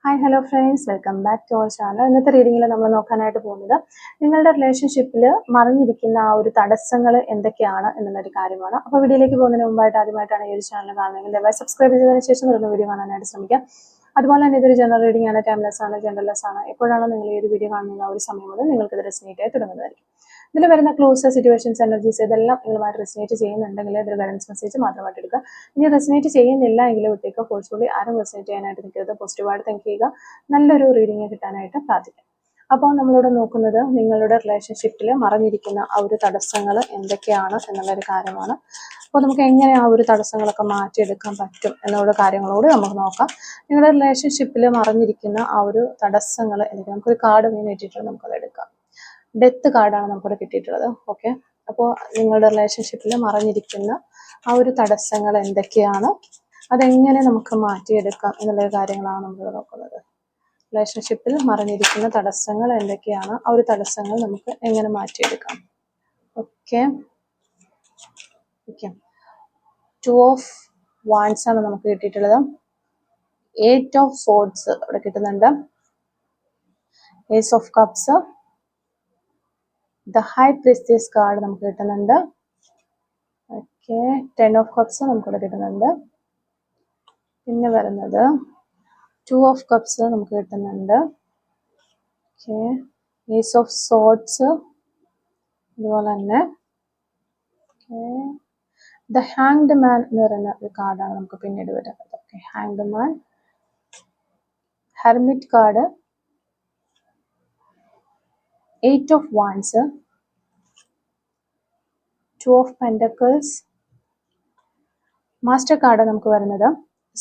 Hi hello friends, welcome back to our channel. ഇന്നത്തെ റീഡിങ്ങിൽ നമ്മൾ നോക്കാനായിട്ട് പോകുന്നത് നിങ്ങളുടെ റിലേഷൻഷിപ്പിൽ മറിഞ്ഞിരിക്കുന്ന ആ ഒരു തടസ്സങ്ങൾ എന്തൊക്കെയാണ് എന്നുള്ളൊരു കാര്യമാണ്. അപ്പോൾ വീഡിയോയിലേക്ക് പോകുന്നതിന് മുമ്പായിട്ട് ആദ്യമായിട്ടാണ് ഈ ഒരു ചാനൽ കാണുന്നതെങ്കിൽ ദയവായി സബ്സ്ക്രൈബ് ചെയ്തതിനു ശേഷം വരുന്ന വീഡിയോ കാണാനായിട്ട് ശ്രമിക്കാം. അതുപോലെ തന്നെ ഇതൊരു ജനറൽ റീഡിംഗ് ആണ്, ടൈംലെസ് ആണ്, ജനറൽലെസ് ആണ്. എപ്പോഴാണോ നിങ്ങൾ ഈ ഒരു വീഡിയോ കാണുന്ന ആ ഒരു സമയം മുതൽ നിങ്ങൾക്ക് ഇത് റെസിനേറ്റ് ആയി തുടങ്ങുന്നതായിരിക്കും. ഇതിൽ വരുന്ന ക്ലോസ്, സിറ്റുവേഷൻസ്, എനർജീസ് ഇതെല്ലാം നിങ്ങളുമായിട്ട് റെസിനേറ്റ് ചെയ്യുന്നുണ്ടെങ്കിൽ ഇതൊരു ഗൈഡൻസ് മെസ്സേജ് മാത്രമായിട്ട് എടുക്കുക. ഇനി റെസിനേറ്റ് ചെയ്യുന്നില്ല എങ്കിൽ വിട്ടേക്ക്. ഫോഴ്സ്ഫുള്ളി ആരും റെസിനേറ്റ് ചെയ്യാനായിട്ട് നിൽക്കരുത്. പോസിറ്റീവായിട്ട് തിങ്ക് ചെയ്യുക. നല്ലൊരു റീഡിങ് കിട്ടാനായിട്ട് പ്രാർത്ഥിക്കാം. അപ്പോൾ നമ്മളിവിടെ നോക്കുന്നത് നിങ്ങളുടെ റിലേഷൻഷിപ്പിൽ മറഞ്ഞിരിക്കുന്ന ആ ഒരു തടസ്സങ്ങൾ എന്തൊക്കെയാണ് എന്നുള്ളൊരു കാര്യമാണ്. അപ്പോൾ നമുക്ക് എങ്ങനെ ആ ഒരു തടസ്സങ്ങളൊക്കെ മാറ്റിയെടുക്കാൻ പറ്റും എന്നുള്ള കാര്യങ്ങളോട് നമുക്ക് നോക്കാം. നിങ്ങളുടെ റിലേഷൻഷിപ്പിൽ മറഞ്ഞിരിക്കുന്ന ആ ഒരു തടസ്സങ്ങൾ എന്തൊക്കെ, നമുക്കൊരു കാർഡ് മെയിൻ ഇട്ടിട്ടുണ്ട്, നമുക്കത് എടുക്കാം. ഡെത്ത് കാർഡാണ് നമുക്കിവിടെ കിട്ടിയിട്ടുള്ളത്. ഓക്കെ, അപ്പോൾ നിങ്ങളുടെ റിലേഷൻഷിപ്പിൽ മറഞ്ഞിരിക്കുന്ന ആ ഒരു തടസ്സങ്ങൾ എന്തൊക്കെയാണ്, അതെങ്ങനെ നമുക്ക് മാറ്റിയെടുക്കാം എന്നുള്ള കാര്യങ്ങളാണ് നമ്മൾ നോക്കുന്നത്. റിലേഷൻഷിപ്പിൽ മറഞ്ഞിരിക്കുന്ന തടസ്സങ്ങൾ എന്തൊക്കെയാണ്, ആ ഒരു തടസ്സങ്ങൾ നമുക്ക് എങ്ങനെ മാറ്റിയെടുക്കാം. ഓക്കെ ഓക്കെ 2 ഓഫ് വാൻഡ്സ് ആണ് നമുക്ക് കിട്ടിയിട്ടുള്ളത്. 8 ഓഫ് സോർഡ്സ് ഇവിടെ കിട്ടുന്നുണ്ട്. Ace of cups, the high priestess card നമുക്ക് കിട്ടുന്നുണ്ട്. ഓക്കെ, 10 ഓഫ് കപ്സ് നമുക്കിവിടെ കിട്ടുന്നുണ്ട്. പിന്നെ വരുന്നത് 2 ഓഫ് കപ്സ് നമുക്ക് കിട്ടുന്നുണ്ട്. ഓക്കെ, ഏസ് ഓഫ് സോർഡ്സ്, അതുപോലെ തന്നെ ദ ഹാങ്ഡ് മാൻ എന്ന് പറയുന്ന ഒരു കാർഡാണ് നമുക്ക് പിന്നീട് വരുന്നത്. Okay, hanged man, hermit card, 8 of wands, 2 of pentacles, master card നമുക്ക് വരുന്നത്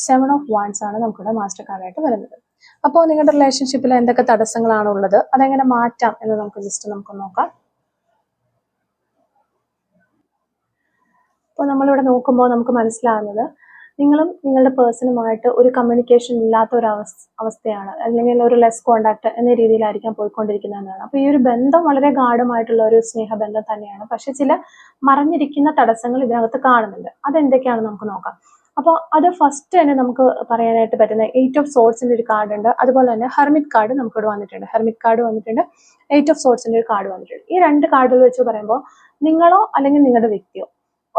7 ഓഫ് വാൻഡ്സ് ആണ് നമുക്കിവിടെ മാസ്റ്റർ കാർഡായിട്ട് വരുന്നത്. അപ്പോൾ നിങ്ങളുടെ റിലേഷൻഷിപ്പിൽ എന്തൊക്കെ തടസ്സങ്ങളാണ് ഉള്ളത്, അതെങ്ങനെ മാറ്റാം എന്ന് നമുക്ക് ജസ്റ്റ് നമുക്ക് നോക്കാം. അപ്പോൾ നമ്മളിവിടെ നോക്കുമ്പോൾ നമുക്ക് മനസ്സിലാകുന്നത് നിങ്ങളും നിങ്ങളുടെ പേഴ്സണുമായിട്ട് ഒരു കമ്മ്യൂണിക്കേഷൻ ഇല്ലാത്ത ഒരു അവസ്ഥയാണ്, അല്ലെങ്കിൽ ഒരു ലെസ് കോണ്ടാക്ട് എന്ന രീതിയിലായിരിക്കാം പോയിക്കൊണ്ടിരിക്കുന്നതെന്നാണ്. അപ്പോൾ ഈ ഒരു ബന്ധം വളരെ ഗാഢമായിട്ടുള്ള ഒരു സ്നേഹബന്ധം തന്നെയാണ്. പക്ഷെ ചില മറഞ്ഞിരിക്കുന്ന തടസ്സങ്ങൾ ഇതിനകത്ത് കാണുന്നുണ്ട്. അതെന്തൊക്കെയാണെന്ന് നമുക്ക് നോക്കാം. അപ്പോൾ അത് ഫസ്റ്റ് തന്നെ നമുക്ക് പറയാനായിട്ട് പറ്റുന്ന 8 ഓഫ് സോർഡ്സിന്റെ ഒരു കാർഡ് ഉണ്ട്. അതുപോലെ തന്നെ ഹെർമിറ്റ് കാർഡ് നമുക്കിവിടെ വന്നിട്ടുണ്ട്. ഹെർമിറ്റ് കാർഡ് വന്നിട്ടുണ്ട്, 8 ഓഫ് സോർഡ്സിന്റെ ഒരു കാർഡ് വന്നിട്ടുണ്ട്. ഈ രണ്ട് കാർഡുകൾ വെച്ച് പറയുമ്പോൾ നിങ്ങളോ അല്ലെങ്കിൽ നിങ്ങളുടെ വ്യക്തിയോ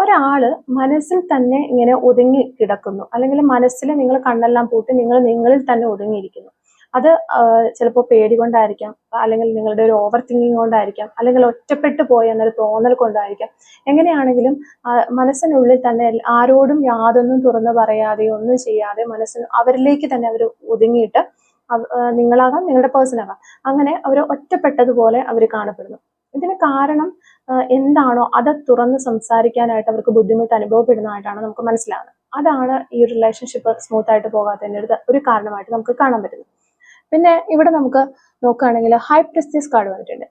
ഒരാള് മനസ്സിൽ തന്നെ ഇങ്ങനെ ഒതുങ്ങി കിടക്കുന്നു, അല്ലെങ്കിൽ മനസ്സിൽ നിങ്ങൾ കണ്ണെല്ലാം പൂട്ടി നിങ്ങളിൽ തന്നെ ഒതുങ്ങിയിരിക്കുന്നു. അത് ചിലപ്പോൾ പേടി കൊണ്ടായിരിക്കാം, അല്ലെങ്കിൽ നിങ്ങളുടെ ഒരു ഓവർ തിങ്കിങ് കൊണ്ടായിരിക്കാം, അല്ലെങ്കിൽ ഒറ്റപ്പെട്ടു പോയ എന്നൊരു തോന്നൽ കൊണ്ടായിരിക്കാം. എങ്ങനെയാണെങ്കിലും മനസ്സിനുള്ളിൽ തന്നെ ആരോടും യാതൊന്നും തുറന്നു പറയാതെ ഒന്നും ചെയ്യാതെ മനസ്സിന് അവരിലേക്ക് തന്നെ അവർ ഒതുങ്ങിയിട്ട്, നിങ്ങളാകാം നിങ്ങളുടെ പേഴ്സണാകാം, അങ്ങനെ അവർ ഒറ്റപ്പെട്ടതുപോലെ അവർ കാണപ്പെടുന്നു. ഇതിന് കാരണം എന്താണോ അത് തുറന്ന് സംസാരിക്കാനായിട്ട് അവർക്ക് ബുദ്ധിമുട്ട് അനുഭവപ്പെടുന്നതായിട്ടാണ് നമുക്ക് മനസ്സിലാകുന്നത്. അതാണ് ഈ റിലേഷൻഷിപ്പ് സ്മൂത്ത് ആയിട്ട് പോകാത്തതിൻ്റെ ഒരു കാരണമായിട്ട് നമുക്ക് കാണാൻ പറ്റുന്നത്. പിന്നെ ഇവിടെ നമുക്ക് നോക്കുകയാണെങ്കിൽ ഹൈ പ്രീസ്റ്റസ് കാർഡ് വന്നിട്ടുണ്ട്.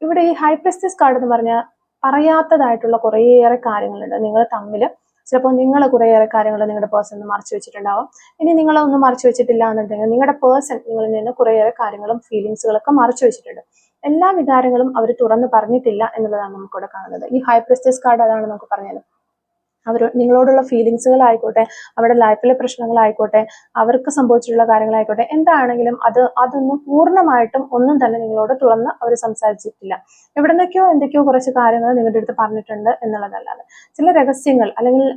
ഇവിടെ ഈ ഹൈ പ്രീസ്റ്റസ് കാർഡ് എന്ന് പറഞ്ഞാൽ പറയാത്തതായിട്ടുള്ള കുറേയേറെ കാര്യങ്ങളുണ്ട്. നിങ്ങൾ തമ്മിൽ ചിലപ്പോൾ നിങ്ങൾ കുറേയേറെ കാര്യങ്ങൾ നിങ്ങളുടെ പേഴ്സൺ മറച്ചു വെച്ചിട്ടുണ്ടാവും. ഇനി നിങ്ങളൊന്നും മറച്ചു വെച്ചിട്ടില്ല എന്നുണ്ടെങ്കിൽ നിങ്ങളുടെ പേഴ്സൺ നിങ്ങളിൽ നിന്ന് കുറേയേറെ കാര്യങ്ങളും ഫീലിങ്സുകളൊക്കെ മറച്ചു വെച്ചിട്ടുണ്ട്. എല്ലാ വികാരങ്ങളും അവർ തുറന്ന് പറഞ്ഞിട്ടില്ല എന്നുള്ളതാണ് നമുക്കിവിടെ കാണുന്നത്. ഈ ഹൈ പ്രീസ്റ്റസ് കാർഡ് അതാണ് നമുക്ക് പറഞ്ഞത്. അവർ നിങ്ങളോടുള്ള ഫീലിങ്സുകളായിക്കോട്ടെ, അവരുടെ ലൈഫിലെ പ്രശ്നങ്ങളായിക്കോട്ടെ, അവർക്ക് സംഭവിച്ചിട്ടുള്ള കാര്യങ്ങളായിക്കോട്ടെ, എന്താണെങ്കിലും അതൊന്നും പൂർണ്ണമായിട്ടും ഒന്നും തന്നെ നിങ്ങളോട് തുറന്ന് അവർ സംസാരിച്ചിട്ടില്ല. എവിടെന്നൊക്കെയോ എന്തൊക്കെയോ കുറച്ച് കാര്യങ്ങൾ നിങ്ങളുടെ അടുത്ത് പറഞ്ഞിട്ടുണ്ട് എന്നുള്ളതല്ലാതെ ചില രഹസ്യങ്ങൾ അല്ലെങ്കിൽ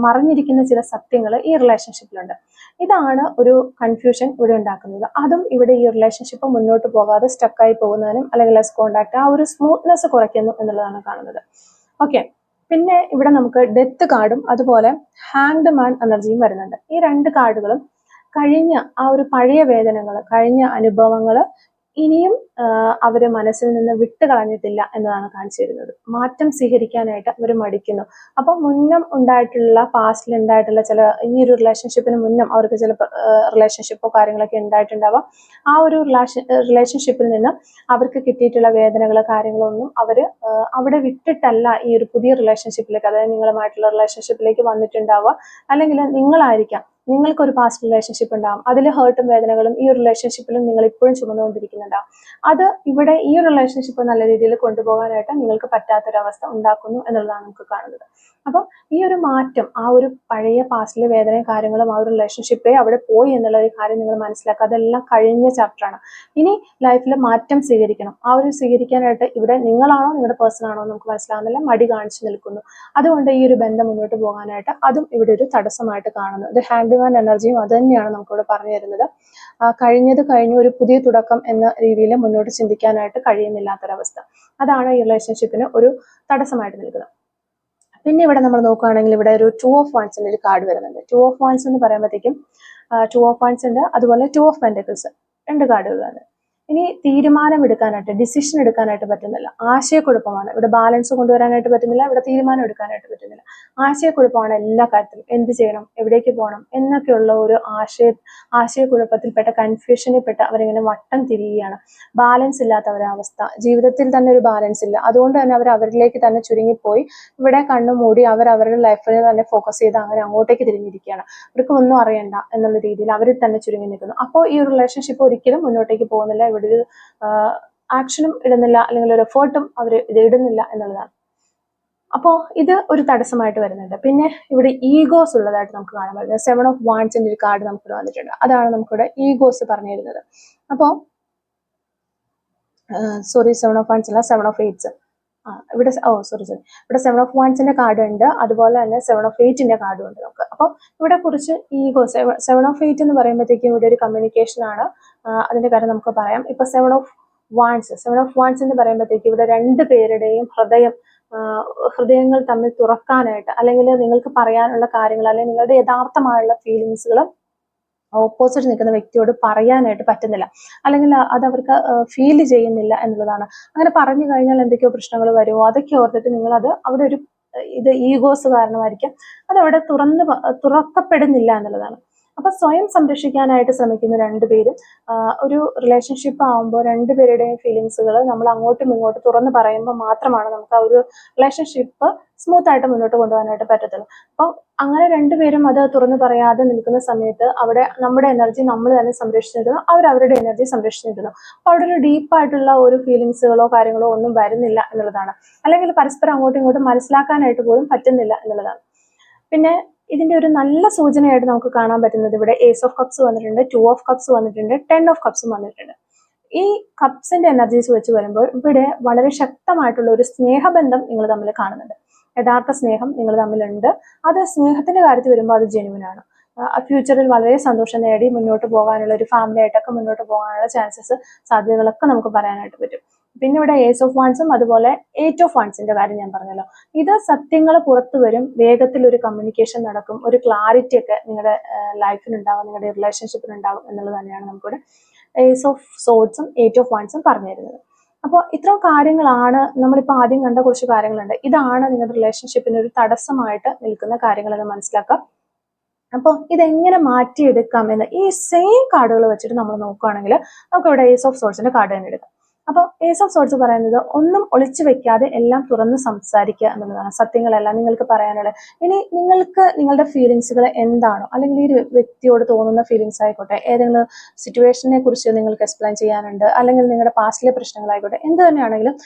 മറിഞ്ഞിരിക്കുന്ന ചില സത്യങ്ങൾ ഈ റിലേഷൻഷിപ്പിലുണ്ട്. ഇതാണ് ഒരു കൺഫ്യൂഷൻ ഇവിടെ ഉണ്ടാക്കുന്നത്. അതും ഇവിടെ ഈ റിലേഷൻഷിപ്പ് മുന്നോട്ട് പോകാതെ സ്റ്റക്കായി പോകുന്നതിനും അല്ലെങ്കിൽ ലെസ് കോണ്ടാക്ട് ആ ഒരു സ്മൂത്ത്നെസ് കുറയ്ക്കുന്നു എന്നുള്ളതാണ് കാണുന്നത്. ഓക്കെ, പിന്നെ ഇവിടെ നമുക്ക് ഡെത്ത് കാർഡും അതുപോലെ ഹാങ്ഡ് മാൻ എനർജിയും വരുന്നുണ്ട്. ഈ രണ്ട് കാർഡുകളും കഴിഞ്ഞ ആ ഒരു പഴയ വേദനകൾ, കഴിഞ്ഞ അനുഭവങ്ങൾ ഇനിയും അവര് മനസ്സിൽ നിന്ന് വിട്ടുകളഞ്ഞിട്ടില്ല എന്നതാണ് കാണിച്ചു തരുന്നത്. മാറ്റം സ്വീകരിക്കാനായിട്ട് അവർ മടിക്കുന്നു. അപ്പൊ മുന്നം ഉണ്ടായിട്ടുള്ള പാസ്റ്റിൽ ഉണ്ടായിട്ടുള്ള ചില ഈ ഒരു റിലേഷൻഷിപ്പിന് മുന്നം അവർക്ക് ചില റിലേഷൻഷിപ്പോ കാര്യങ്ങളൊക്കെ ഉണ്ടായിട്ടുണ്ടാവാം. ആ ഒരു റിലേഷൻഷിപ്പിൽ നിന്ന് അവർക്ക് കിട്ടിയിട്ടുള്ള വേദനകളോ കാര്യങ്ങളോ ഒന്നും അവര് അവിടെ വിട്ടിട്ടല്ല ഈ ഒരു പുതിയ റിലേഷൻഷിപ്പിലേക്ക്, അതായത് നിങ്ങളുമായിട്ടുള്ള റിലേഷൻഷിപ്പിലേക്ക് വന്നിട്ടുണ്ടാവുക. അല്ലെങ്കിൽ നിങ്ങളായിരിക്കാം നിങ്ങൾക്കൊരു പാസ്റ്റ് റിലേഷൻഷിപ്പ് ഉണ്ടാകും, അതിൽ ഹേർട്ടും വേദനകളും ഈ ഒരു റിലേഷൻഷിപ്പിലും നിങ്ങൾ ഇപ്പോഴും ചുമന്നുകൊണ്ടിരിക്കുന്നുണ്ടാവും. അത് ഇവിടെ ഈ ഒരു റിലേഷൻഷിപ്പ് നല്ല രീതിയിൽ കൊണ്ടുപോകാനായിട്ട് നിങ്ങൾക്ക് പറ്റാത്തൊരവസ്ഥ ഉണ്ടാക്കുന്നു എന്നുള്ളതാണ് നമുക്ക് കാണുന്നത്. അപ്പം ഈ ഒരു മാറ്റം, ആ ഒരു പഴയ പാസ്റ്റിലെ വേദനയും കാര്യങ്ങളും ആ ഒരു റിലേഷൻഷിപ്പേ അവിടെ പോയി എന്നുള്ള ഒരു കാര്യം നിങ്ങൾ മനസ്സിലാക്കുക. അതെല്ലാം കഴിഞ്ഞ ചാപ്റ്ററാണ്. ഇനി ലൈഫിൽ മാറ്റം സ്വീകരിക്കണം. ആ ഒരു സ്വീകരിക്കാനായിട്ട് ഇവിടെ നിങ്ങളാണോ നിങ്ങളുടെ പേഴ്സൺ ആണോ നമുക്ക് മനസ്സിലാകുന്നില്ല, മടി കാണിച്ചു നിൽക്കുന്നു. അതുകൊണ്ട് ഈ ഒരു ബന്ധം മുന്നോട്ട് പോകാനായിട്ട് അതും ഇവിടെ ഒരു തടസ്സമായിട്ട് കാണുന്നു. ഇത് ഹാൻഡ്മാൻ എനർജിയും അത് തന്നെയാണ് നമുക്കിവിടെ പറഞ്ഞു തരുന്നത്. കഴിഞ്ഞത് കഴിഞ്ഞു, ഒരു പുതിയ തുടക്കം എന്ന രീതിയിൽ മുന്നോട്ട് ചിന്തിക്കാനായിട്ട് കഴിയുന്നില്ലാത്തൊരവസ്ഥ. അതാണ് ഈ റിലേഷൻഷിപ്പിന് ഒരു തടസ്സമായിട്ട് നിൽക്കുന്നത്. പിന്നെ ഇവിടെ നമ്മൾ നോക്കുകയാണെങ്കിൽ ഇവിടെ ഒരു 2 of Wands ഒരു കാർഡ് വരുന്നുണ്ട്. 2 of Wands എന്ന് പറയുമ്പോഴത്തേക്കും 2 of Wands ഉണ്ട്, അതുപോലെ 2 of Pentacles, 2 കാർഡുകളാണ്. ഇനി തീരുമാനം എടുക്കാനായിട്ട്, ഡിസിഷൻ എടുക്കാനായിട്ട് പറ്റുന്നില്ല, ആശയക്കുഴപ്പമാണ്. ഇവിടെ ബാലൻസ് കൊണ്ടുവരാനായിട്ട് പറ്റുന്നില്ല, ഇവിടെ തീരുമാനം എടുക്കാനായിട്ട് പറ്റുന്നില്ല. ആശയക്കുഴപ്പമാണ് എല്ലാ കാര്യത്തിലും. എന്ത് ചെയ്യണം, എവിടേക്ക് പോകണം എന്നൊക്കെയുള്ള ഒരു ആശയക്കുഴപ്പത്തിൽപ്പെട്ട, കൺഫ്യൂഷനിൽപ്പെട്ട് അവരിങ്ങനെ വട്ടം തിരിയുകയാണ്. ബാലൻസ് ഇല്ലാത്ത ഒരവസ്ഥ, ജീവിതത്തിൽ തന്നെ ഒരു ബാലൻസ് ഇല്ല. അതുകൊണ്ട് തന്നെ അവരിലേക്ക് തന്നെ ചുരുങ്ങിപ്പോയി ഇവിടെ കണ്ണു മൂടി അവരുടെ ലൈഫിൽ തന്നെ ഫോക്കസ് ചെയ്ത് അങ്ങനെ അങ്ങോട്ടേക്ക് തിരിഞ്ഞിരിക്കുകയാണ്. അവർക്ക് ഒന്നും അറിയണ്ട എന്നുള്ള രീതിയിൽ അവരിൽ തന്നെ ചുരുങ്ങി നിൽക്കുന്നു. അപ്പോൾ ഈ ഒരു റിലേഷൻഷിപ്പ് ഒരിക്കലും മുന്നോട്ടേക്ക് പോകുന്നില്ല. ഇവിടെ ഒരു ആക്ഷനും ഇടുന്നില്ല, അല്ലെങ്കിൽ ഒരു എഫേർട്ടും അവർ ഇത് ഇടുന്നില്ല എന്നുള്ളതാണ്. അപ്പോൾ ഇത് ഒരു തടസ്സമായിട്ട് വരുന്നുണ്ട്. പിന്നെ ഇവിടെ ഈഗോസ് ഉള്ളതായിട്ട് നമുക്ക് കാണാൻ പറ്റുന്നത് 7 of Wands ഒരു കാർഡ് നമുക്കിവിടെ വന്നിട്ടുണ്ട്. അതാണ് നമുക്കിവിടെ ഈഗോസ് പറഞ്ഞു തരുന്നത്. അപ്പോൾ 7 of Wands അല്ല, 7 of Eights. ഇവിടെ ഇവിടെ 7 of Wands കാർഡ് ഉണ്ട്, അതുപോലെ തന്നെ 7 of Eight കാർഡും ഉണ്ട് നമുക്ക്. അപ്പോൾ ഇവിടെ കുറിച്ച് ഈഗോസ്, 7 of Eight എന്ന് പറയുമ്പോഴത്തേക്കും ഇവിടെ ഒരു കമ്മ്യൂണിക്കേഷൻ ആണ്. അതിന്റെ കാര്യം നമുക്ക് പറയാം. ഇപ്പൊ 7 of Wands എന്ന് പറയുമ്പോഴത്തേക്കും ഇവിടെ 2 പേരുടെയും ഹൃദയങ്ങൾ തമ്മിൽ തുറക്കാനായിട്ട്, അല്ലെങ്കിൽ നിങ്ങൾക്ക് പറയാനുള്ള കാര്യങ്ങൾ, അല്ലെങ്കിൽ നിങ്ങളുടെ യഥാർത്ഥമായുള്ള ഫീലിങ്സുകൾ ഓപ്പോസിറ്റ് നിൽക്കുന്ന വ്യക്തിയോട് പറയാനായിട്ട് പറ്റുന്നില്ല, അല്ലെങ്കിൽ അത് അവർക്ക് ഫീൽ ചെയ്യുന്നില്ല എന്നുള്ളതാണ്. അങ്ങനെ പറഞ്ഞു കഴിഞ്ഞാൽ എന്തൊക്കെയോ പ്രശ്നങ്ങൾ വരുമോ അതൊക്കെ ഓർത്തിട്ട് നിങ്ങൾ അവിടെ ഒരു ഇത് ഈഗോസ് കാരണമായിരിക്കും അത് അവിടെ തുറക്കപ്പെടുന്നില്ല എന്നുള്ളതാണ്. അപ്പൊ സ്വയം സംരക്ഷിക്കാനായിട്ട് ശ്രമിക്കുന്ന 2 പേരും ഒരു റിലേഷൻഷിപ്പ് ആകുമ്പോൾ 2 പേരുടെയും ഫീലിങ്സുകൾ നമ്മൾ അങ്ങോട്ടും ഇങ്ങോട്ടും തുറന്ന് പറയുമ്പോൾ മാത്രമാണ് നമുക്ക് ആ ഒരു റിലേഷൻഷിപ്പ് സ്മൂത്ത് ആയിട്ട് മുന്നോട്ട് കൊണ്ടുപോകാനായിട്ട് പറ്റത്തുള്ളൂ. അപ്പം അങ്ങനെ 2 പേരും അത് തുറന്ന് പറയാതെ നിൽക്കുന്ന സമയത്ത് അവിടെ നമ്മുടെ എനർജി നമ്മൾ തന്നെ സംരക്ഷിച്ചിരുന്നു, അവരുടെ എനർജി സംരക്ഷിച്ചിരുന്നു. അപ്പൊ അവിടെ ഒരു ഡീപ്പായിട്ടുള്ള ഒരു ഫീലിങ്സുകളോ കാര്യങ്ങളോ ഒന്നും വരുന്നില്ല എന്നുള്ളതാണ്. അല്ലെങ്കിൽ പരസ്പരം അങ്ങോട്ടും ഇങ്ങോട്ടും മനസ്സിലാക്കാനായിട്ട് പോലും പറ്റുന്നില്ല എന്നുള്ളതാണ്. പിന്നെ ഇതിന്റെ ഒരു നല്ല സൂചനയായിട്ട് നമുക്ക് കാണാൻ പറ്റുന്നത് ഇവിടെ Ace of Cups വന്നിട്ടുണ്ട്, 2 of Cups വന്നിട്ടുണ്ട്, 10 of Cups വന്നിട്ടുണ്ട്. ഈ കപ്സിന്റെ എനർജീസ് വെച്ച് വരുമ്പോൾ ഇവിടെ വളരെ ശക്തമായിട്ടുള്ള ഒരു സ്നേഹബന്ധം നിങ്ങൾ തമ്മിൽ കാണുന്നുണ്ട്. യഥാർത്ഥ സ്നേഹം നിങ്ങൾ തമ്മിലുണ്ട്. അത് സ്നേഹത്തിന്റെ കാര്യത്തിൽ വരുമ്പോൾ അത് ജെന്യുവിനാണ്. ഫ്യൂച്ചറിൽ വളരെ സന്തോഷം നേടി മുന്നോട്ട് പോകാനുള്ള, ഒരു ഫാമിലി ആയിട്ടൊക്കെ മുന്നോട്ട് പോകാനുള്ള സാധ്യതകളൊക്കെ നമുക്ക് പറയാനായിട്ട് പറ്റും. പിന്നെ ഇവിടെ Ace of Wandsഉം അതുപോലെ 8 of Wandsന്റെ കാര്യം ഞാൻ പറഞ്ഞല്ലോ. ഇത് സത്യങ്ങൾ പുറത്തു വരും, വേഗത്തിൽ ഒരു കമ്മ്യൂണിക്കേഷൻ നടക്കും, ഒരു ക്ലാരിറ്റി ഒക്കെ നിങ്ങളുടെ ലൈഫിനുണ്ടാകും, നിങ്ങളുടെ റിലേഷൻഷിപ്പിനുണ്ടാകും എന്നുള്ളത് തന്നെയാണ് നമുക്കിവിടെ Ace of Swordsഉം 8 of Wandsഉം പറഞ്ഞു തരുന്നത്. അപ്പോൾ ഇത്രയും കാര്യങ്ങളാണ് നമ്മളിപ്പോൾ ആദ്യം കണ്ട കുറച്ച് കാര്യങ്ങളുണ്ട്. ഇതാണ് നിങ്ങളുടെ റിലേഷൻഷിപ്പിന് ഒരു തടസ്സമായിട്ട് നിൽക്കുന്ന കാര്യങ്ങൾ എന്ന് മനസ്സിലാക്കാം. അപ്പോൾ ഇതെങ്ങനെ മാറ്റിയെടുക്കാം എന്ന് ഈ സെയിം കാർഡുകൾ വെച്ചിട്ട് നമ്മൾ നോക്കുകയാണെങ്കിൽ നമുക്ക് ഇവിടെ Ace of Swordsന്റെ കാർഡ് തന്നെ എടുക്കാം. അപ്പോൾ Ace of Swords പറയുന്നത് ഒന്നും ഒളിച്ചു വെക്കാതെ എല്ലാം തുറന്ന് സംസാരിക്കുക എന്നുള്ളതാണ്. സത്യങ്ങളെല്ലാം നിങ്ങൾക്ക് പറയാനുള്ളത്. ഇനി നിങ്ങൾക്ക് നിങ്ങളുടെ ഫീലിങ്സുകൾ എന്താണോ, അല്ലെങ്കിൽ ഈ വ്യക്തിയോട് തോന്നുന്ന ഫീലിങ്സ് ആയിക്കോട്ടെ, ഏതെങ്കിലും സിറ്റുവേഷനെ കുറിച്ച് നിങ്ങൾക്ക് എക്സ്പ്ലെയിൻ ചെയ്യാനുണ്ട്, അല്ലെങ്കിൽ നിങ്ങളുടെ പാസ്റ്റിലെ പ്രശ്നങ്ങളായിക്കോട്ടെ, എന്ത് തന്നെയാണെങ്കിലും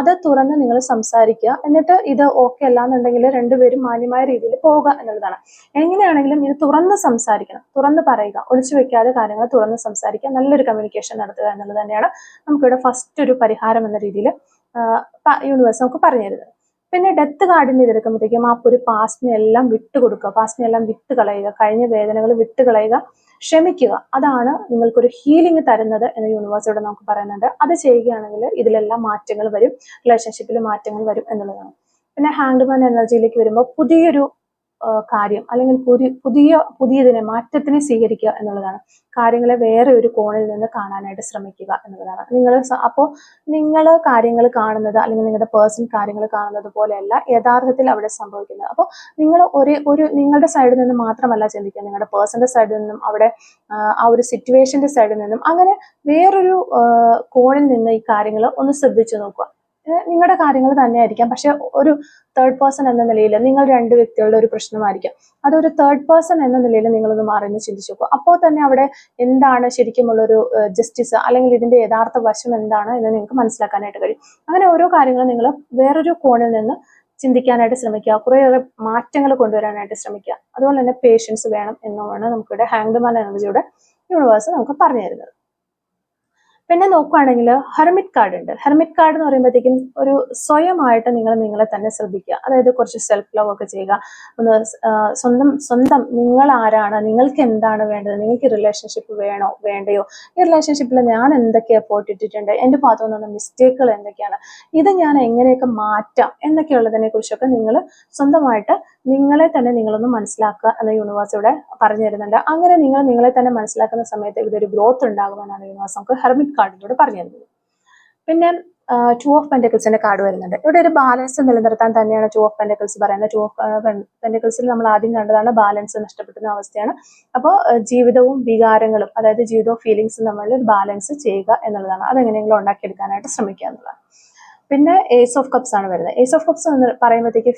അത് തുറന്ന് നിങ്ങൾ സംസാരിക്കുക. എന്നിട്ട് ഇത് ഓക്കെ അല്ലാന്നുണ്ടെങ്കിൽ 2 പേരും മാന്യമായ രീതിയിൽ പോവുക എന്നുള്ളതാണ്. എങ്ങനെയാണെങ്കിലും ഇത് തുറന്ന് സംസാരിക്കണം, തുറന്ന് പറയുക, ഒളിച്ചു വെക്കാതെ കാര്യങ്ങൾ തുറന്ന് സംസാരിക്കുക, നല്ലൊരു കമ്മ്യൂണിക്കേഷൻ നടത്തുക എന്നുള്ളത് തന്നെയാണ് നമുക്കിവിടെ ഫസ്റ്റ് ഒരു പരിഹാരം എന്ന രീതിയിൽ യൂണിവേഴ്സ് നമുക്ക് പറഞ്ഞു തരുന്നത്. പിന്നെ ഡെത്ത് കാർഡിന് ഇതെടുക്കുമ്പോഴത്തേക്കും ആ ഒരു പാസ്റ്റിനെ എല്ലാം വിട്ടുകൊടുക്കുക, പാസ്റ്റിനെ എല്ലാം വിട്ടുകളയുക, കഴിഞ്ഞ വേദനകൾ വിട്ടുകളയുക, ക്ഷമിക്കുക. അതാണ് നിങ്ങൾക്കൊരു ഹീലിംഗ് തരുന്നത് എന്ന് യൂണിവേഴ്സ് ഇവിടെ നമുക്ക് പറയുന്നുണ്ട്. അത് ചെയ്യുകയാണെങ്കിൽ ഇതിലെല്ലാം മാറ്റങ്ങൾ വരും, റിലേഷൻഷിപ്പിൽ മാറ്റങ്ങൾ വരും എന്നുള്ളതാണ്. പിന്നെ ഹാൻഡ്മാൻ എനർജിയിലേക്ക് വരുമ്പോൾ പുതിയൊരു കാര്യം, അല്ലെങ്കിൽ പുതിയതിനെ, മാറ്റത്തിനെ സ്വീകരിക്കുക എന്നുള്ളതാണ്. കാര്യങ്ങളെ വേറെ ഒരു കോണിൽ നിന്ന് കാണാനായിട്ട് ശ്രമിക്കുക എന്നുള്ളതാണ്. അപ്പോൾ നിങ്ങൾ കാര്യങ്ങൾ കാണുന്നത്, അല്ലെങ്കിൽ നിങ്ങളുടെ പേഴ്സൺ കാര്യങ്ങൾ കാണുന്നത് പോലെയല്ല യഥാർത്ഥത്തിൽ അവിടെ സംഭവിക്കുന്നത്. അപ്പോൾ നിങ്ങൾ നിങ്ങളുടെ സൈഡിൽ നിന്ന് മാത്രമല്ല ചിന്തിക്കുക, നിങ്ങളുടെ പേഴ്സന്റെ സൈഡിൽ നിന്നും, അവിടെ ആ ഒരു സിറ്റുവേഷന്റെ സൈഡിൽ നിന്നും, അങ്ങനെ വേറൊരു കോണിൽ നിന്ന് ഈ കാര്യങ്ങൾ ഒന്ന് ശ്രദ്ധിച്ചു നോക്കുക. നിങ്ങളുടെ കാര്യങ്ങൾ തന്നെയായിരിക്കാം, പക്ഷെ ഒരു തേർഡ് പേഴ്സൺ എന്ന നിലയിൽ നിങ്ങൾ രണ്ട് വ്യക്തികളുടെ ഒരു പ്രശ്നമായിരിക്കും. അതൊരു തേർഡ് പേഴ്സൺ എന്ന നിലയിൽ നിങ്ങളൊന്ന് മാറി ഒന്ന് ചിന്തിച്ചു നോക്കും. അപ്പോൾ തന്നെ അവിടെ എന്താണ് ശരിക്കുമുള്ളൊരു ജസ്റ്റിസ്, അല്ലെങ്കിൽ ഇതിന്റെ യഥാർത്ഥ വശം എന്താണ് എന്ന് നിങ്ങൾക്ക് മനസ്സിലാക്കാനായിട്ട് കഴിയും. അങ്ങനെ ഓരോ കാര്യങ്ങളും നിങ്ങൾ വേറൊരു കോണിൽ നിന്ന് ചിന്തിക്കാനായിട്ട് ശ്രമിക്കുക, കുറേയേറെ മാറ്റങ്ങൾ കൊണ്ടുവരാനായിട്ട് ശ്രമിക്കുക. അതുപോലെ തന്നെ പേഷ്യൻസ് വേണം എന്നുമാണ് നമുക്കിവിടെ ഹാങ്ഡ്മാൻ എനർജിയുടെ യൂണിവേഴ്സ് നമുക്ക് പറഞ്ഞു തരുന്നത്. പിന്നെ നോക്കുകയാണെങ്കിൽ ഹെർമിറ്റ് കാർഡ് ഉണ്ട്. ഹെർമിറ്റ് കാർഡ് എന്ന് പറയുമ്പോഴത്തേക്കും ഒരു സ്വയമായിട്ട് നിങ്ങൾ നിങ്ങളെ തന്നെ ശ്രദ്ധിക്കുക, അതായത് കുറച്ച് സെൽഫ് ലവ് ഒക്കെ ചെയ്യുക. ഒന്ന് സ്വന്തം നിങ്ങൾ ആരാണ്, നിങ്ങൾക്ക് എന്താണ് വേണ്ടത്, നിങ്ങൾക്ക് റിലേഷൻഷിപ്പ് വേണോ വേണ്ടയോ, ഈ റിലേഷൻഷിപ്പിൽ ഞാൻ എന്തൊക്കെ എഫോർട്ട് ഇട്ടിട്ടുണ്ട്, എൻ്റെ ഭാഗത്തു നിന്നുള്ള മിസ്റ്റേക്കുകൾ എന്തൊക്കെയാണ്, ഇത് ഞാൻ എങ്ങനെയൊക്കെ മാറ്റാം എന്നൊക്കെയുള്ളതിനെ കുറിച്ചൊക്കെ നിങ്ങൾ സ്വന്തമായിട്ട് നിങ്ങളെ തന്നെ നിങ്ങളൊന്ന് മനസ്സിലാക്കുക എന്ന യൂണിവേഴ്സ് ഇവിടെ പറഞ്ഞു തരുന്നുണ്ട്. അങ്ങനെ നിങ്ങൾ നിങ്ങളെ തന്നെ മനസ്സിലാക്കുന്ന സമയത്ത് ഇവിടെ ഒരു ഗ്രോത്ത് ഉണ്ടാകുമെന്നാണ് യൂണിവേഴ്സ് നമുക്ക് ഹെർമിറ്റ് കാർഡിലൂടെ പറഞ്ഞു തരുന്നത്. പിന്നെ ടു ഓഫ് പെന്റക്കിൾസിന്റെ കാർഡ് വരുന്നുണ്ട്. ഇവിടെ ഒരു ബാലൻസ് നിലനിർത്താൻ തന്നെയാണ് ടു ഓഫ് പെന്റക്കിൾസ് പറയുന്നത്. ടു ഓഫ് പെന്റക്കിൾസിൽ നമ്മൾ ആദ്യം കണ്ടതാണ് ബാലൻസ് നഷ്ടപ്പെടുന്ന അവസ്ഥയാണ്. അപ്പോൾ ജീവിതവും വികാരങ്ങളും, അതായത് ജീവിതവും ഫീലിങ്സും തമ്മിൽ ഒരു ബാലൻസ് ചെയ്യുക എന്നുള്ളതാണ്. അതെങ്ങനെയെങ്കിലും ഉണ്ടാക്കിയെടുക്കാനായിട്ട് ശ്രമിക്കുക എന്നുള്ളതാണ്. പിന്നെ ഏസ് ഓഫ് കപ്സ് ആണ് വരുന്നത്. ഏസ് ഓഫ് കപ്സ് എന്ന് പറയുമ്പോഴത്തേക്ക്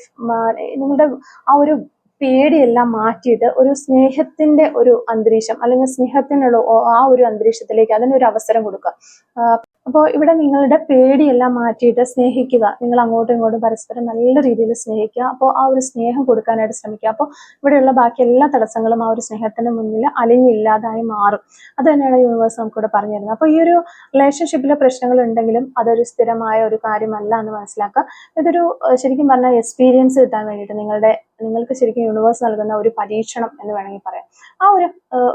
നിങ്ങളുടെ ആ ഒരു പേടിയെല്ലാം മാറ്റിയിട്ട് ഒരു സ്നേഹത്തിന്റെ ഒരു അന്തരീക്ഷം, അല്ലെങ്കിൽ സ്നേഹത്തിനുള്ള ആ ഒരു അന്തരീക്ഷത്തിലേക്ക് അതിനൊരു അവസരം കൊടുക്കുക. അപ്പോൾ ഇവിടെ നിങ്ങളുടെ പേടിയെല്ലാം മാറ്റിയിട്ട് സ്നേഹിക്കുക. നിങ്ങൾ അങ്ങോട്ടും ഇങ്ങോട്ടും പരസ്പരം നല്ല രീതിയിൽ സ്നേഹിക്കുക. അപ്പോൾ ആ ഒരു സ്നേഹം കൊടുക്കാനായിട്ട് ശ്രമിക്കുക. അപ്പോൾ ഇവിടെയുള്ള ബാക്കി എല്ലാ തടസ്സങ്ങളും ആ ഒരു സ്നേഹത്തിന് മുന്നിൽ അലിഞ്ഞില്ലാതായി മാറും. അത് തന്നെയാണ് യൂണിവേഴ്സ് നമുക്കിവിടെ പറഞ്ഞു തരുന്നത്. അപ്പോൾ ഈ ഒരു റിലേഷൻഷിപ്പിലെ പ്രശ്നങ്ങൾ ഉണ്ടെങ്കിലും അതൊരു സ്ഥിരമായ ഒരു കാര്യമല്ല എന്ന് മനസ്സിലാക്കുക. ഇതൊരു ശരിക്കും പറഞ്ഞാൽ എക്സ്പീരിയൻസ് കിട്ടാൻ വേണ്ടിയിട്ട് നിങ്ങൾക്ക് ശരിക്കും യൂണിവേഴ്സ് നൽകുന്ന ഒരു പരീക്ഷണം എന്ന് വേണമെങ്കിൽ പറയാം. ആ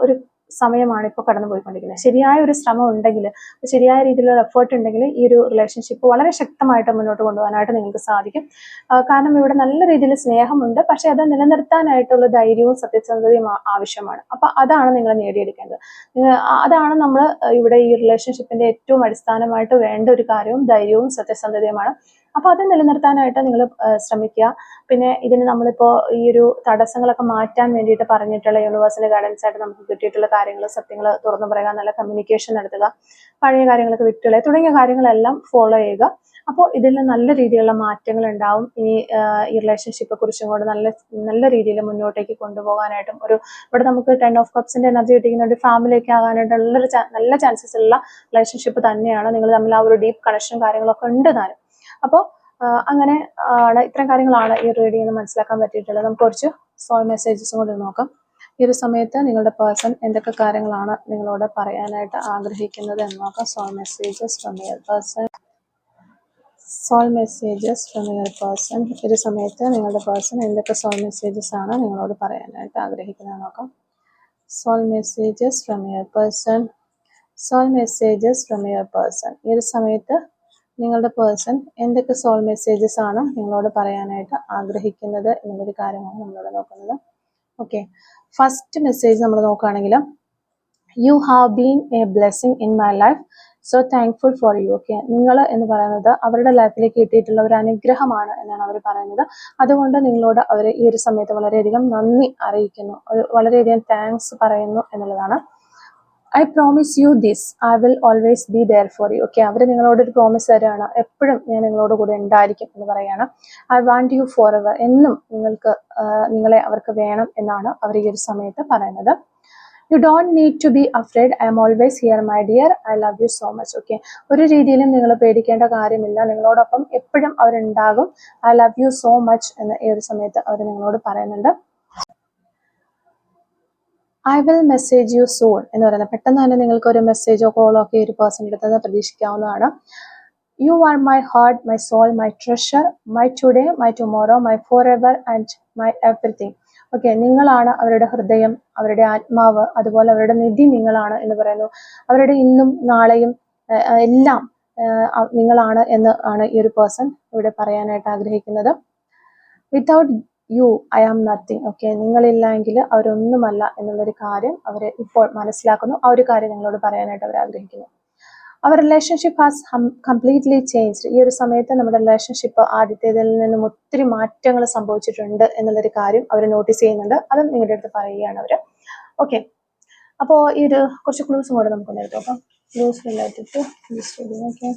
ഒരു സമയമാണ് ഇപ്പോൾ കടന്നു പോയിക്കൊണ്ടിരിക്കുന്നത്. ശരിയായ ഒരു ശ്രമം ഉണ്ടെങ്കിൽ, ശരിയായ രീതിയിലുള്ള എഫേർട്ട് ഉണ്ടെങ്കിൽ ഈ ഒരു റിലേഷൻഷിപ്പ് വളരെ ശക്തമായിട്ട് മുന്നോട്ട് കൊണ്ടുപോകാനായിട്ട് നിങ്ങൾക്ക് സാധിക്കും. കാരണം ഇവിടെ നല്ല രീതിയിൽ സ്നേഹമുണ്ട്, പക്ഷെ അത് നിലനിർത്താനായിട്ടുള്ള ധൈര്യവും സത്യസന്ധതയും ആവശ്യമാണ്. അപ്പൊ അതാണ് നിങ്ങൾ നേടിയെടുക്കേണ്ടത്. അതാണ് നമ്മൾ ഇവിടെ ഈ റിലേഷൻഷിപ്പിന്റെ ഏറ്റവും അടിസ്ഥാനമായിട്ട് വേണ്ട ഒരു കാര്യവും ധൈര്യവും സത്യസന്ധതയുമാണ്. അപ്പൊ അത് നിലനിർത്താനായിട്ട് നിങ്ങൾ ശ്രമിക്കുക. പിന്നെ ഇതിന് നമ്മളിപ്പോ ഈ ഒരു തടസ്സങ്ങളൊക്കെ മാറ്റാൻ വേണ്ടിയിട്ട് പറഞ്ഞിട്ടുള്ള യൂണിവേഴ്സിന്റെ ഗൈഡൻസ് ആയിട്ട് നമുക്ക് കിട്ടിയിട്ടുള്ള കാര്യങ്ങൾ, സത്യങ്ങൾ തുറന്നു പറയുക, നല്ല കമ്മ്യൂണിക്കേഷൻ നടത്തുക, പഴയ കാര്യങ്ങളൊക്കെ വിട്ടുകളയുക തുടങ്ങിയ കാര്യങ്ങളെല്ലാം ഫോളോ ചെയ്യുക. അപ്പോൾ ഇതിൽ നല്ല രീതിയിലുള്ള മാറ്റങ്ങൾ ഉണ്ടാവും. ഈ റിലേഷൻഷിപ്പെ കുറിച്ചും കൂടെ നല്ല രീതിയിൽ മുന്നോട്ടേക്ക് കൊണ്ടുപോകാനായിട്ടും ഇവിടെ നമുക്ക് 10 ഓഫ് കപ്സിന്റെ എനർജി കിട്ടിക്കുന്ന ഒരു ഫാമിലിയൊക്കെ ആകാനായിട്ട് നല്ല ചാൻസസ് ഉള്ള റിലേഷൻഷിപ്പ് തന്നെയാണ്. നിങ്ങൾ തമ്മിൽ ആ ഒരു ഡീപ്പ് കണക്ഷൻ കാര്യങ്ങളൊക്കെ ഉണ്ട് താനും. അപ്പോൾ അങ്ങനെ ആണ്, ഇത്തരം കാര്യങ്ങളാണ് ഈ റീഡിംഗ് എന്ന് മനസ്സിലാക്കാൻ പറ്റിയിട്ടുള്ളത്. നമുക്ക് കുറച്ച് സോൾ മെസ്സേജസും കൂടി നോക്കാം. ഈ ഒരു സമയത്ത് നിങ്ങളുടെ പേഴ്സൺ എന്തൊക്കെ കാര്യങ്ങളാണ് നിങ്ങളോട് പറയാനായിട്ട് ആഗ്രഹിക്കുന്നത് എന്ന് നോക്കാം. Soul messages from your person. Soul messages from your person. ഈ ഒരു സമയത്ത് നിങ്ങളുടെ പേഴ്സൺ എന്തൊക്കെ സോൾ മെസ്സേജസ് ആണ് നിങ്ങളോട് പറയാനായിട്ട് ആഗ്രഹിക്കുന്നത് നോക്കാം. Soul messages from your person. Soul messages from your person. ഈ ഒരു സമയത്ത് നിങ്ങളുടെ പേഴ്സൺ എന്തൊക്കെ സോൾ മെസ്സേജസ് ആണ് നിങ്ങളോട് പറയാനായിട്ട് ആഗ്രഹിക്കുന്നത് എന്നൊരു കാര്യമാണ് നമ്മളിവിടെ നോക്കുന്നത്. ഓക്കെ, ഫസ്റ്റ് മെസ്സേജ് നമ്മൾ നോക്കുകയാണെങ്കിൽ, you have been A blessing in my life, so thankful for you. Okay, നിങ്ങൾ എന്ന് പറയുന്നത് അവരുടെ ലൈഫിലേക്ക് കിട്ടിയിട്ടുള്ള ഒരു അനുഗ്രഹമാണ് എന്നാണ് അവർ പറയുന്നത്. അതുകൊണ്ട് നിങ്ങളോട് അവർ ഈ ഒരു സമയത്ത് വളരെയധികം നന്ദി അറിയിക്കുന്നു, വളരെയധികം താങ്ക്സ് പറയുന്നു എന്നുള്ളതാണ്. I promise you this, I will always be there for you. Okay, അവർ നിങ്ങളോട് ഒരു പ്രോമിസ് തരികയാണ്, എപ്പോഴും ഞാൻ നിങ്ങളോട് കൂടെ ഉണ്ടായിരിക്കും എന്ന് പറയുകയാണ്. I want you for ever, എന്നും നിങ്ങളെ അവർക്ക് വേണം എന്നാണ് അവർ ഈ ഒരു സമയത്ത് പറയുന്നത്. You don't need to be afraid, I am always here my dear, I love you so much. Okay, ഒരു രീതിയിലും നിങ്ങൾ പേടിക്കേണ്ട കാര്യമില്ല, നിങ്ങളോടൊപ്പം എപ്പോഴും അവരുണ്ടാകും. I love you so much എന്ന് ഈ ഒരു സമയത്ത് അവർ നിങ്ങളോട് പറയുന്നുണ്ട്. I will message you soon എന്ന് പറയുന്നത് പെട്ടെന്ന് തന്നെ നിങ്ങൾക്ക് ഒരു മെസ്സേജോ കോളോ ഒക്കെ ഒരു പേഴ്സൺ എടുത്തത് പ്രതീക്ഷിക്കാവുന്നതാണ്. You are my heart, my soul, my treasure, my today, my tomorrow, my forever and my everything. Okay, നിങ്ങളാണ് അവരുടെ ഹൃദയം, അവരുടെ ആത്മാവ്, അതുപോലെ അവരുടെ നിധി നിങ്ങളാണ് എന്ന് പറയുന്നു. അവരുടെ ഇന്നും നാളെയും എല്ലാം നിങ്ങളാണ് എന്ന് ആണ് ഈ ഒരു പേഴ്സൺ ഇവിടെ പറയാനായിട്ട് ആഗ്രഹിക്കുന്നത്. Without you I am nothing. Okay, നിങ്ങളില്ല എങ്കിൽ അവരൊന്നുമല്ല എന്നുള്ളൊരു കാര്യം അവർ ഇപ്പോൾ മനസ്സിലാക്കുന്നു. ആ ഒരു കാര്യം നിങ്ങളോട് പറയാനായിട്ട് അവർ ആഗ്രഹിക്കുന്നു. Our relationship has completely changed. ഈ ഒരു സമയത്ത് നമ്മുടെ റിലേഷൻഷിപ്പ് ആദ്യത്തേതിൽ നിന്നും ഒത്തിരി മാറ്റങ്ങൾ സംഭവിച്ചിട്ടുണ്ട് എന്നുള്ളൊരു കാര്യം അവർ നോട്ടീസ് ചെയ്യുന്നുണ്ട്. അതും നിങ്ങളുടെ അടുത്ത് പറയുകയാണ് അവർ. ഓക്കെ, അപ്പോൾ ഈ ഒരു കുറച്ച് ക്ലൂസും കൂടെ നമുക്കൊന്ന് എടുത്തു നോക്കാം. Clues related to this reading. Okay,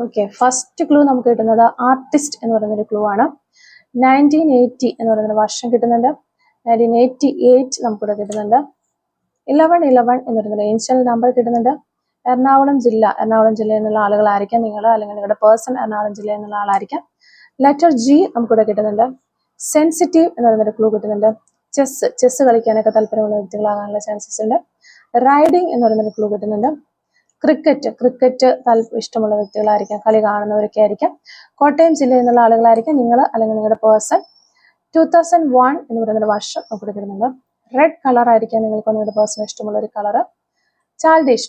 okay, first clue നമുക്ക് കിട്ടുന്നത് ആർട്ടിസ്റ്റ് എന്ന് പറയുന്നൊരു ക്ലൂ ആണ്. 1980 എന്ന് പറയുന്നൊരു വർഷം കിട്ടുന്നുണ്ട്. 1988 നമുക്കിവിടെ കിട്ടുന്നുണ്ട്. 1111 എന്ന് പറയുന്നൊരു ഏൻഷ്യൽ നമ്പർ കിട്ടുന്നുണ്ട്. എറണാകുളം ജില്ലയിൽ നിന്നുള്ള ആളുകളായിരിക്കാം നിങ്ങൾ, അല്ലെങ്കിൽ നിങ്ങളുടെ പേഴ്സൺ എറണാകുളം ജില്ലയിൽ നിന്നുള്ള ആളായിരിക്കാം. ലെറ്റർ ജി നമുക്കിവിടെ കിട്ടുന്നുണ്ട്. സെൻസിറ്റീവ് എന്ന് പറയുന്നൊരു ക്ലൂ കിട്ടുന്നുണ്ട്. ചെസ് കളിക്കാനൊക്കെ താല്പര്യമുള്ള വ്യക്തികളാകാനുള്ള ചാൻസസ് ഉണ്ട്. റൈഡിങ് എന്ന് പറയുന്നൊരു ക്ലൂ കിട്ടുന്നുണ്ട്. ക്രിക്കറ്റ് ഇഷ്ടമുള്ള വ്യക്തികളായിരിക്കാം, കളി കാണുന്നവരൊക്കെ ആയിരിക്കാം. കോട്ടയം ജില്ലയിൽ നിന്നുള്ള ആളുകളായിരിക്കാം നിങ്ങൾ, അല്ലെങ്കിൽ നിങ്ങളുടെ പേഴ്സൺ. 2001 എന്ന് പറയുന്ന വർഷം നമുക്ക് കിട്ടുന്നുണ്ട്. റെഡ് കളർ ആയിരിക്കാം നിങ്ങൾക്ക് നിങ്ങളുടെ പേഴ്സൺ ഇഷ്ടമുള്ള ഒരു കളറ്.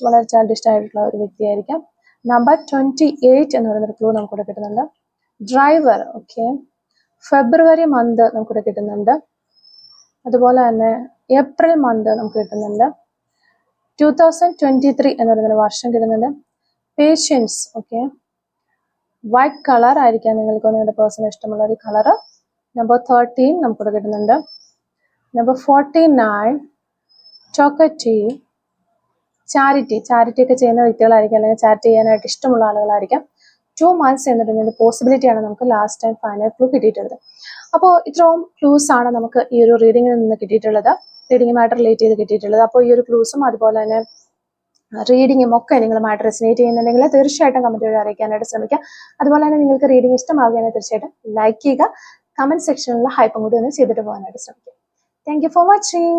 വളരെ ചാൽഡിഷ് ആയിട്ടുള്ള ഒരു വ്യക്തിയായിരിക്കാം. നമ്പർ 28 എന്ന് പറയുന്നൊരു ക്ലൂ നമുക്കിവിടെ കിട്ടുന്നുണ്ട്. ഡ്രൈവർ. ഓക്കെ, ഫെബ്രുവരി മന്ത് നമുക്കിവിടെ കിട്ടുന്നുണ്ട്. അതുപോലെ തന്നെ ഏപ്രിൽ മന്ത് നമുക്ക് കിട്ടുന്നുണ്ട്. 2023 എന്ന് പറയുന്ന വർഷം കിട്ടുന്നുണ്ട്. പേഷ്യൻസ്. ഓക്കെ, വൈറ്റ് കളർ ആയിരിക്കാം നിങ്ങൾക്ക് നിങ്ങളുടെ പേഴ്സൺ ഇഷ്ടമുള്ള ഒരു കളറ്. നമ്പർ 13 നമുക്കിവിടെ കിട്ടുന്നുണ്ട്. Number 49 talkative. ചാരിറ്റി ഒക്കെ ചെയ്യുന്ന വ്യക്തികളായിരിക്കും, അല്ലെങ്കിൽ ചാരിറ്റി ചെയ്യാനായിട്ട് ഇഷ്ടമുള്ള ആളുകളായിരിക്കാം. 2 months എന്നിട്ട് പോസിബിലിറ്റിയാണ് നമുക്ക് ലാസ്റ്റ് ആൻഡ് ഫൈനൽ ക്ലൂ കിട്ടിയിട്ടുള്ളത്. അപ്പോൾ ഇത്രയും ക്ലൂസ് ആണ് നമുക്ക് ഈ ഒരു റീഡിങ്ങിൽ നിന്ന് കിട്ടിയിട്ടുള്ളത്, റീഡിങ്ങുമായിട്ട് റിലേറ്റ് ചെയ്ത് കിട്ടിയിട്ടുള്ളത്. അപ്പോൾ ഈ ഒരു ക്ലൂസും അതുപോലെ തന്നെ റീഡിങ്ങും ഒക്കെ നിങ്ങളുമായിട്ട് റെസിനേറ്റ് ചെയ്യുന്നുണ്ടെങ്കിൽ തീർച്ചയായിട്ടും കമന്റ് വഴി അറിയിക്കാനായിട്ട് ശ്രമിക്കുക. അതുപോലെ തന്നെ നിങ്ങൾക്ക് റീഡിംഗ് ഇഷ്ടമാകുകയാണെങ്കിൽ തീർച്ചയായിട്ടും ലൈക്ക് ചെയ്യുക. കമന്റ് സെക്ഷനിലുള്ള ഹൈപ്പും കൂടി ഒന്ന് ചെയ്തിട്ട് പോകാനായിട്ട് ശ്രമിക്കുക. Thank you for watching.